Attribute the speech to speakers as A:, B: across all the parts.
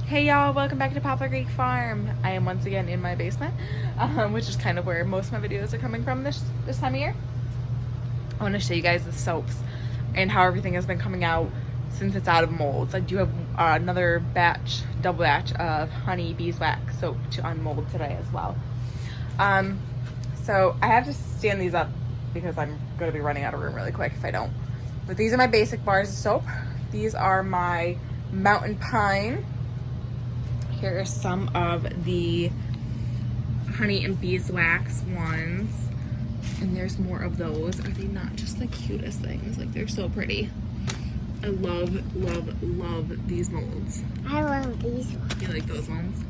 A: Hey y'all, welcome back to Poplar Creek Farm. I am once again in my basement, which is kind of where most of my videos are coming from this time of year. I want to show you guys the soaps and how everything has been coming out since it's out of molds. I do have another double batch of honey beeswax soap to unmold today as well. So I have to stand these up because I'm going to be running out of room really quick if I don't. But these are my basic bars of soap. These are my Mountain Pine. Here are some of the honey and beeswax ones. And there's more of those. Are they not just the cutest things? Like, they're so pretty. I love, love, love these molds.
B: I love these ones.
A: You like those ones?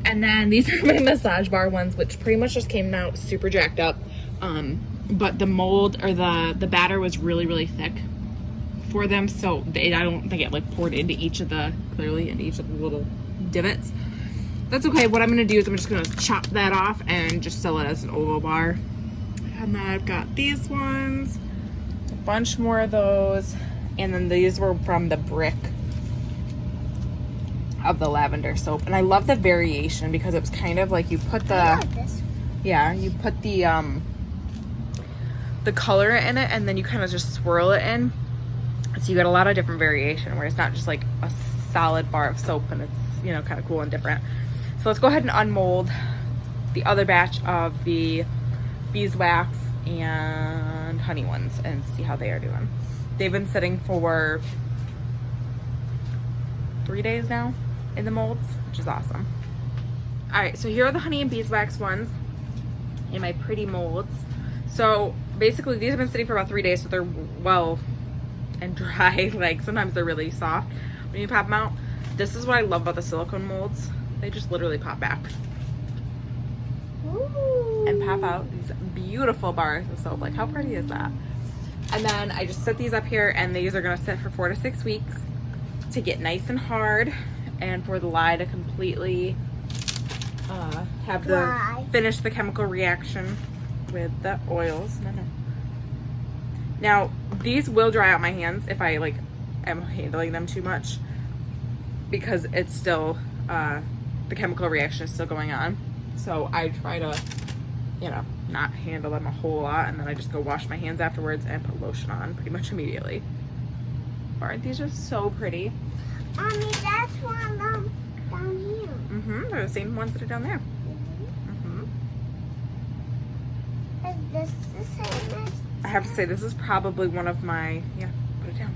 A: And then these are my massage bar ones, which pretty much just came out super jacked up. But the mold or the batter was really, really thick for them. So I don't think it like poured into each of the little divots. That's okay. What I'm going to do is I'm just going to chop that off and just sell it as an oval bar. And then I've got these ones, a bunch more of those, and then these were from the brick of the lavender soap. And I love the variation because it was kind of like you put
B: I like this.
A: yeah, you put the color in it and then you kind of just swirl it in. So you get a lot of different variation where it's not just like a solid bar of soap and it's, you know, kind of cool and different. So let's go ahead and unmold the other batch of the beeswax and honey ones and see how they are doing. They've been sitting for 3 days now in the molds, which is awesome. All right, so here are the honey and beeswax ones in my pretty molds. So basically these have been sitting for about 3 days, so they're well and dry. Like sometimes they're really soft when you pop them out. This is what I love about the silicone molds. They just literally pop back.
B: Ooh.
A: And pop out these beautiful bars of soap. Like, how pretty is that? And then I just set these up here, and these are gonna sit for 4 to 6 weeks to get nice and hard, and for the lye to completely finish the chemical reaction with the oils. Now these will dry out my hands if I like am handling them too much, because it's still the chemical reaction is still going on. So I try to, you know, not handle them a whole lot, and then I just go wash my hands afterwards and put lotion on pretty much immediately. Aren't these just so pretty?
B: Mommy, that's one of them down here.
A: They're the same ones that are down there.
B: Is this the same as?
A: I have to say, this is probably one of my, put it down.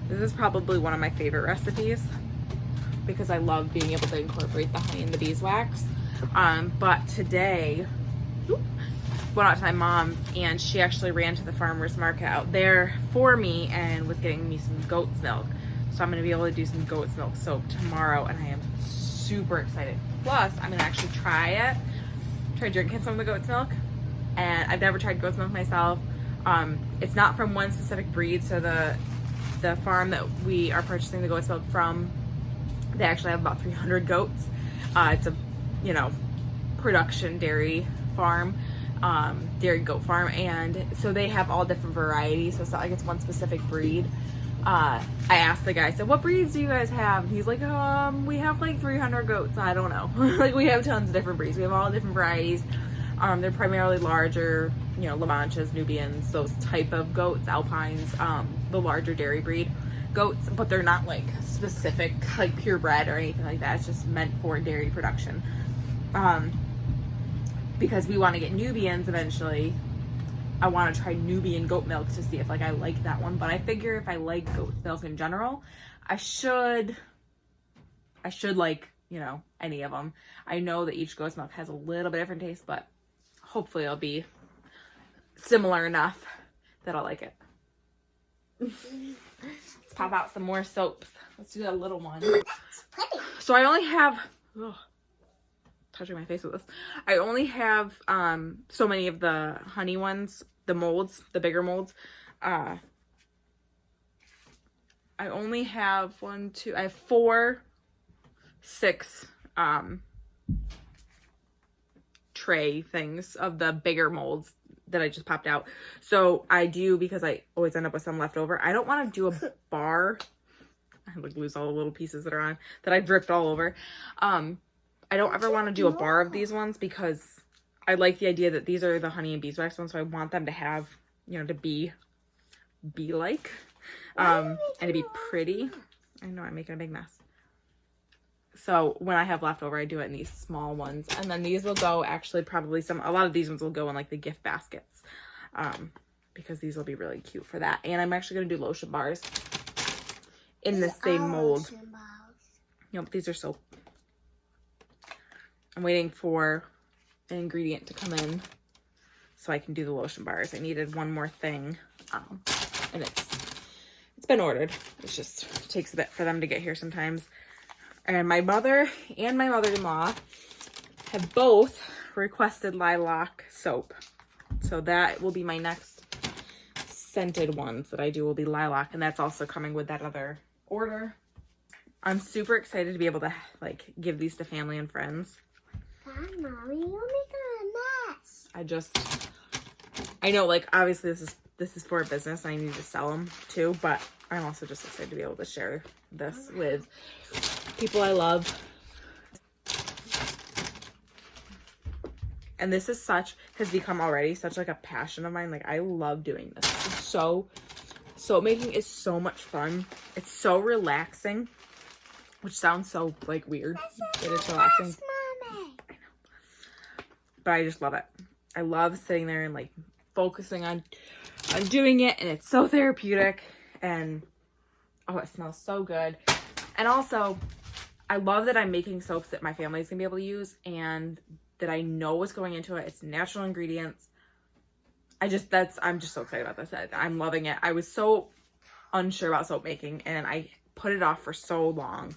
A: This is probably one of my favorite recipes because I love being able to incorporate the honey and the beeswax. But today, went out to my mom, and she actually ran to the farmer's market out there for me and was getting me some goat's milk. So I'm going to be able to do some goat's milk soap tomorrow, and I am super excited. Plus, I'm going to actually try drinking some of the goat's milk. And I've never tried goat's milk myself. It's not from one specific breed, so the farm that we are purchasing the goat's milk from, they actually have about 300 goats. It's a, you know, production dairy farm, dairy goat farm, and so they have all different varieties, so it's not like it's one specific breed. I asked the guy, I said, what breeds do you guys have? And he's like, we have like 300 goats. I don't know. Like, we have tons of different breeds. We have all different varieties. They're primarily larger, you know, La Manchas, Nubians, those type of goats, Alpines, the larger dairy breed goats, but they're not like specific, like purebred or anything like that. It's just meant for dairy production. Because we want to get Nubians eventually. I want to try Nubian goat milk to see if like I like that one, but I figure if I like goat milk in general, I should like, you know, any of them. I know that each goat's milk has a little bit different taste, but hopefully it'll be similar enough that I'll like it. Let's pop out some more soaps. Let's do that little one. So I only have, touching my face with this. I only have so many of the honey ones, the molds, the bigger molds. I only have I have 4, 6 tray things of the bigger molds that I just popped out. So I do, because I always end up with some left over, I don't want to do a bar I like lose all the little pieces that are on, that I dripped all over. I don't ever want to do a bar of these ones because I like the idea that these are the honey and beeswax ones, so I want them to have, you know, to be like, and to be pretty. I know I'm making a big mess. So when I have leftover, I do it in these small ones. And then these will go, actually, probably a lot of these ones will go in like the gift baskets. Because these will be really cute for that. And I'm actually going to do lotion bars in the same mold. Yep, these are so... I'm waiting for an ingredient to come in so I can do the lotion bars. I needed one more thing. And it's been ordered. It just takes a bit for them to get here sometimes. And my mother and my mother-in-law have both requested lilac soap. So that will be my next scented ones that I do will be lilac. And that's also coming with that other order. I'm super excited to be able to like give these to family and friends.
B: God, Mommy, you're making a mess.
A: I know, like, obviously this is for a business and I need to sell them too, but I'm also just excited to be able to share this with people I love. And this is has become already such like a passion of mine. Like, I love doing this. It's soap making is so much fun. It's so relaxing, which sounds so like weird, but it's relaxing.
B: Mommy.
A: But I just love it. I love sitting there and like focusing on doing it, and it's so therapeutic, and oh, it smells so good. And also, I love that I'm making soaps that my family's gonna be able to use and that I know what's going into it. It's natural ingredients. I'm just so excited about this. I'm loving it. I was so unsure about soap making and I put it off for so long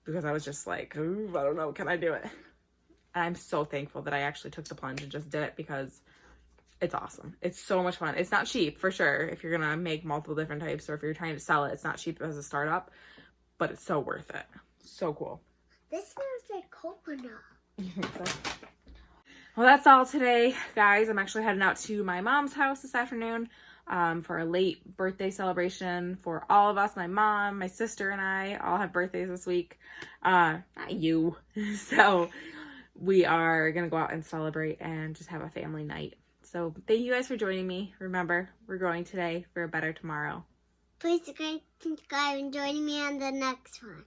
A: because I was just like, ooh, I don't know, can I do it? And I'm so thankful that I actually took the plunge and just did it because it's awesome. It's so much fun. It's not cheap for sure. If you're gonna make multiple different types or if you're trying to sell it, it's not cheap as a startup, but it's so worth it. So cool.
B: This smells like coconut.
A: Well, that's all today, guys. I'm actually heading out to my mom's house this afternoon for a late birthday celebration for all of us. My mom, my sister, and I all have birthdays this week. Not you. So we are going to go out and celebrate and just have a family night. So thank you guys for joining me. Remember, we're growing today for a better tomorrow.
B: Please subscribe and join me on the next one.